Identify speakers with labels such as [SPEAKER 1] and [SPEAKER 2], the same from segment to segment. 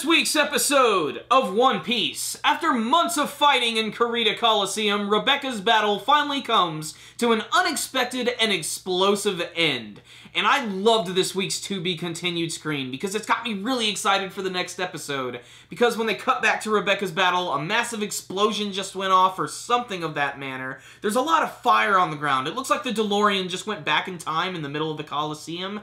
[SPEAKER 1] this week's episode of One Piece, after months of fighting in Kurita Coliseum, Rebecca's battle finally comes to an unexpected and explosive end. And I loved this week's To Be Continued screen because it's got me really excited for the next episode. Because when they cut back to Rebecca's battle, a massive explosion just went off or something of that manner. There's a lot of fire on the ground. It looks like the DeLorean just went back in time in the middle of the Coliseum.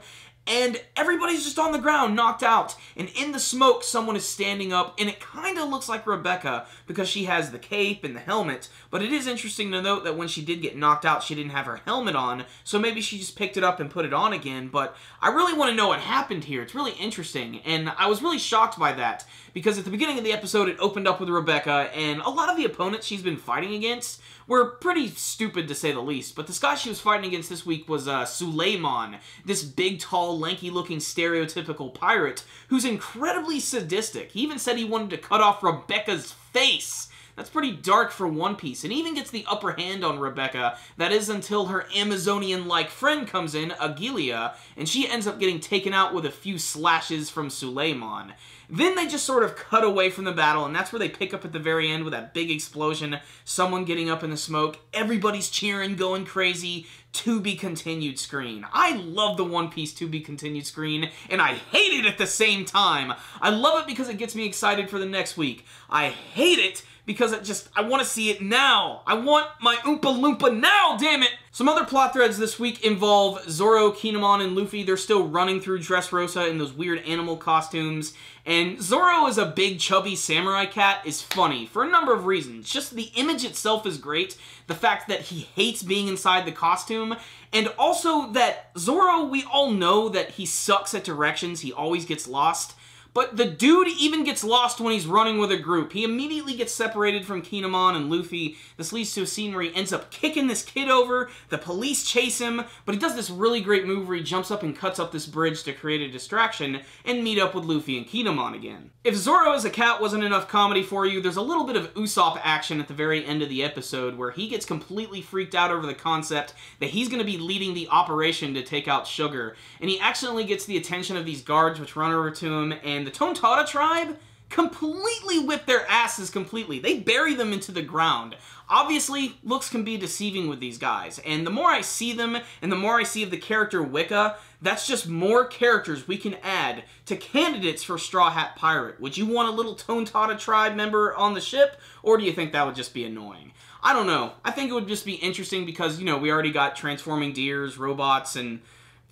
[SPEAKER 1] And everybody's just on the ground, knocked out. And in the smoke, someone is standing up, and it kind of looks like Rebecca because she has the cape and the helmet. But it is interesting to note that when she did get knocked out, she didn't have her helmet on, so maybe she just picked it up and put it on again. But I really want to know what happened here. It's really interesting, and I was really shocked by that because at the beginning of the episode, it opened up with Rebecca, and a lot of the opponents she's been fighting against were pretty stupid, to say the least. But this guy she was fighting against this week was Suleiman, this big, tall, lanky-looking stereotypical pirate who's incredibly sadistic. He even said he wanted to cut off Rebecca's face. That's pretty dark for One Piece, and even gets the upper hand on Rebecca. That is until her Amazonian-like friend comes in, Agilia, and she ends up getting taken out with a few slashes from Suleiman. Then they just sort of cut away from the battle, and that's where they pick up at the very end with that big explosion, someone getting up in the smoke, everybody's cheering, going crazy, To Be Continued screen. I love the One Piece To Be Continued screen, and I hate it at the same time. I love it because it gets me excited for the next week. I hate it because I want to see it now. I want my Oompa Loompa now, damn it! Some other plot threads this week involve Zoro, Kinemon, and Luffy. They're still running through Dressrosa in those weird animal costumes. And Zoro as a big, chubby samurai cat is funny for a number of reasons. Just the image itself is great. The fact that he hates being inside the costume. And also that Zoro, we all know that he sucks at directions. He always gets lost. But the dude even gets lost when he's running with a group. He immediately gets separated from Kinemon and Luffy. This leads to a scene where he ends up kicking this kid over. The police chase him, but he does this really great move where he jumps up and cuts up this bridge to create a distraction and meet up with Luffy and Kinemon again. If Zoro as a cat wasn't enough comedy for you, there's a little bit of Usopp action at the very end of the episode where he gets completely freaked out over the concept that he's going to be leading the operation to take out Sugar. And he accidentally gets the attention of these guards which run over to him, and the Tontada tribe completely whip their asses completely. They bury them into the ground. Obviously, looks can be deceiving with these guys, and the more I see them, and the more I see of the character Wicca, that's just more characters we can add to candidates for Straw Hat Pirate. Would you want a little Tontada tribe member on the ship, or do you think that would just be annoying? I don't know. I think it would just be interesting because, you know, we already got transforming deers, robots, and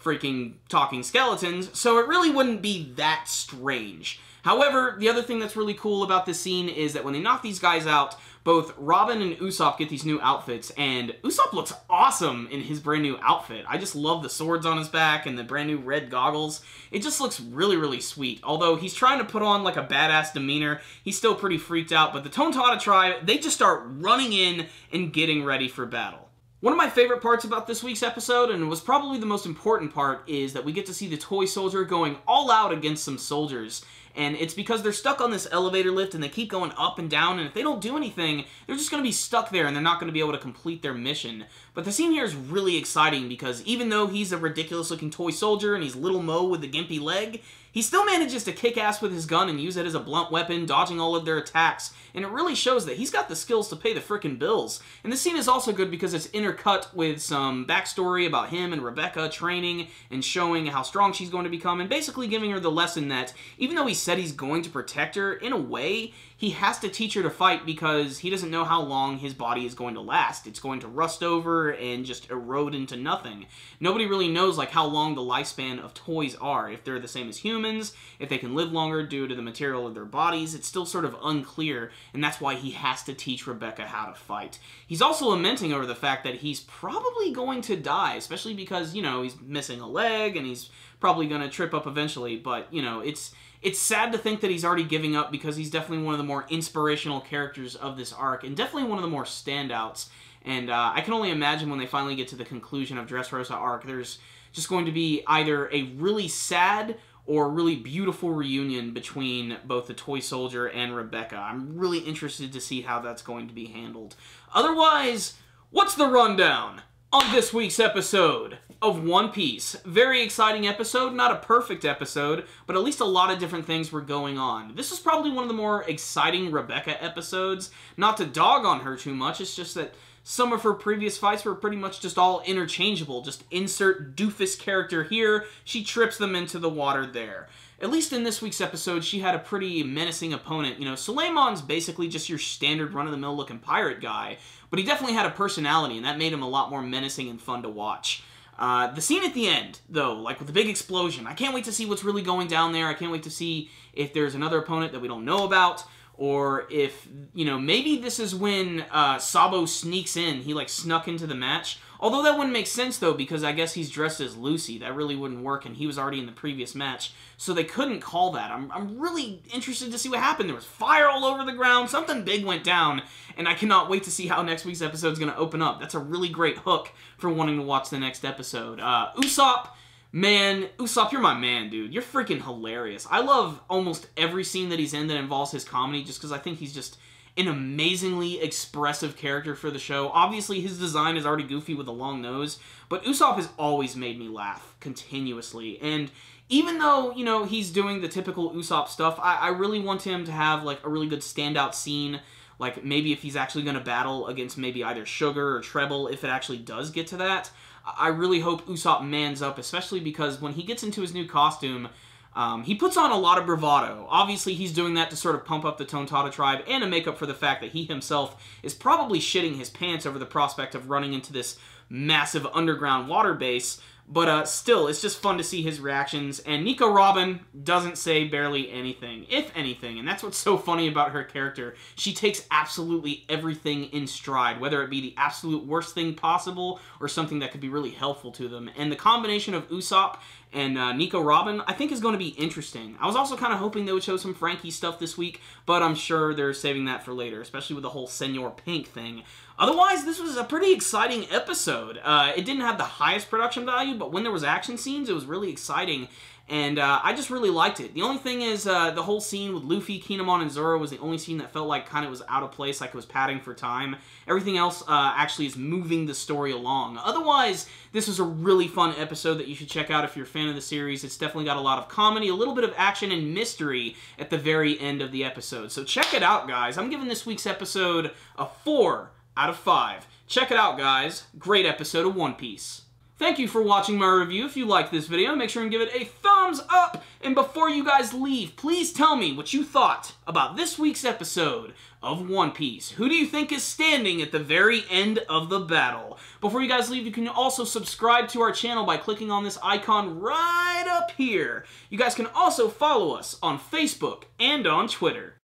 [SPEAKER 1] freaking talking skeletons, so it really wouldn't be that strange. However, the other thing that's really cool about this scene is that when they knock these guys out, both Robin and Usopp get these new outfits, and Usopp looks awesome in his brand new outfit. I just love the swords on his back and the brand new red goggles. It just looks really, really sweet. Although he's trying to put on like a badass demeanor, he's still pretty freaked out, but the Tontada tribe, they just start running in and getting ready for battle. One of my favorite parts about this week's episode, and it was probably the most important part, is that we get to see the toy soldier going all out against some soldiers. And it's because they're stuck on this elevator lift and they keep going up and down, and if they don't do anything, they're just going to be stuck there and they're not going to be able to complete their mission. But the scene here is really exciting because even though he's a ridiculous-looking toy soldier and he's Little Mo with the gimpy leg, he still manages to kick ass with his gun and use it as a blunt weapon, dodging all of their attacks, and it really shows that he's got the skills to pay the frickin' bills. And this scene is also good because it's intercut with some backstory about him and Rebecca training and showing how strong she's going to become, and basically giving her the lesson that even though he said he's going to protect her, in a way, he has to teach her to fight because he doesn't know how long his body is going to last. It's going to rust over and just erode into nothing. Nobody really knows like how long the lifespan of toys are. If they're the same as humans, if they can live longer due to the material of their bodies, it's still sort of unclear, and that's why he has to teach Rebecca how to fight. He's also lamenting over the fact that he's probably going to die, especially because, you know, he's missing a leg and he's probably going to trip up eventually, but, you know, it's sad to think that he's already giving up because he's definitely one of the more inspirational characters of this arc, and definitely one of the more standouts. And I can only imagine when they finally get to the conclusion of Dressrosa arc, there's just going to be either a really sad or really beautiful reunion between both the toy soldier and Rebecca. I'm really interested to see how that's going to be handled. Otherwise, what's the rundown on this week's episode of One Piece. Very exciting episode, not a perfect episode, but at least a lot of different things were going on. This was probably one of the more exciting Rebecca episodes. Not to dog on her too much, it's just that some of her previous fights were pretty much just all interchangeable. Just insert doofus character here, she trips them into the water there. At least in this week's episode, she had a pretty menacing opponent. You know, Suleiman's basically just your standard run-of-the-mill looking pirate guy, but he definitely had a personality, and that made him a lot more menacing and fun to watch. The scene at the end, though, like with the big explosion, I can't wait to see what's really going down there. I can't wait to see if there's another opponent that we don't know about, or if, you know, maybe this is when Sabo sneaks in. He, like, snuck into the match. Although that wouldn't make sense, though, because I guess he's dressed as Lucy. That really wouldn't work, and he was already in the previous match. So they couldn't call that. I'm really interested to see what happened. There was fire all over the ground. Something big went down, and I cannot wait to see how next week's episode is going to open up. That's a really great hook for wanting to watch the next episode. Usopp, man, Usopp, you're my man, dude. You're freaking hilarious. I love almost every scene that he's in that involves his comedy, just because I think he's just an amazingly expressive character for the show. Obviously, his design is already goofy with a long nose, but Usopp has always made me laugh continuously. And even though, you know, he's doing the typical Usopp stuff, I really want him to have, like, a really good standout scene. Like, maybe if he's actually going to battle against maybe either Sugar or Treble, if it actually does get to that. I really hope Usopp mans up, especially because when he gets into his new costume, he puts on a lot of bravado. Obviously, he's doing that to sort of pump up the Tontada tribe and to make up for the fact that he himself is probably shitting his pants over the prospect of running into this massive underground water base. But still, it's just fun to see his reactions. And Nico Robin doesn't say barely anything, if anything. And that's what's so funny about her character. She takes absolutely everything in stride, whether it be the absolute worst thing possible or something that could be really helpful to them. And the combination of Usopp and Nico Robin, I think, is going to be interesting. I was also kind of hoping they would show some Frankie stuff this week, but I'm sure they're saving that for later, especially with the whole Senor Pink thing. Otherwise, this was a pretty exciting episode. It didn't have the highest production value, but when there was action scenes, it was really exciting, and I just really liked it. The only thing is, the whole scene with Luffy, Kinemon, and Zoro was the only scene that felt like kind of was out of place, like it was padding for time. Everything else actually is moving the story along. Otherwise, this was a really fun episode that you should check out if you're a fan of the series. It's definitely got a lot of comedy, a little bit of action, and mystery at the very end of the episode. So check it out, guys. I'm giving this week's episode a 4 out of 5. Check it out, guys. Great episode of One Piece. Thank you for watching my review. If you liked this video, make sure and give it a thumbs up. And before you guys leave, please tell me what you thought about this week's episode of One Piece. Who do you think is standing at the very end of the battle? Before you guys leave, you can also subscribe to our channel by clicking on this icon right up here. You guys can also follow us on Facebook and on Twitter.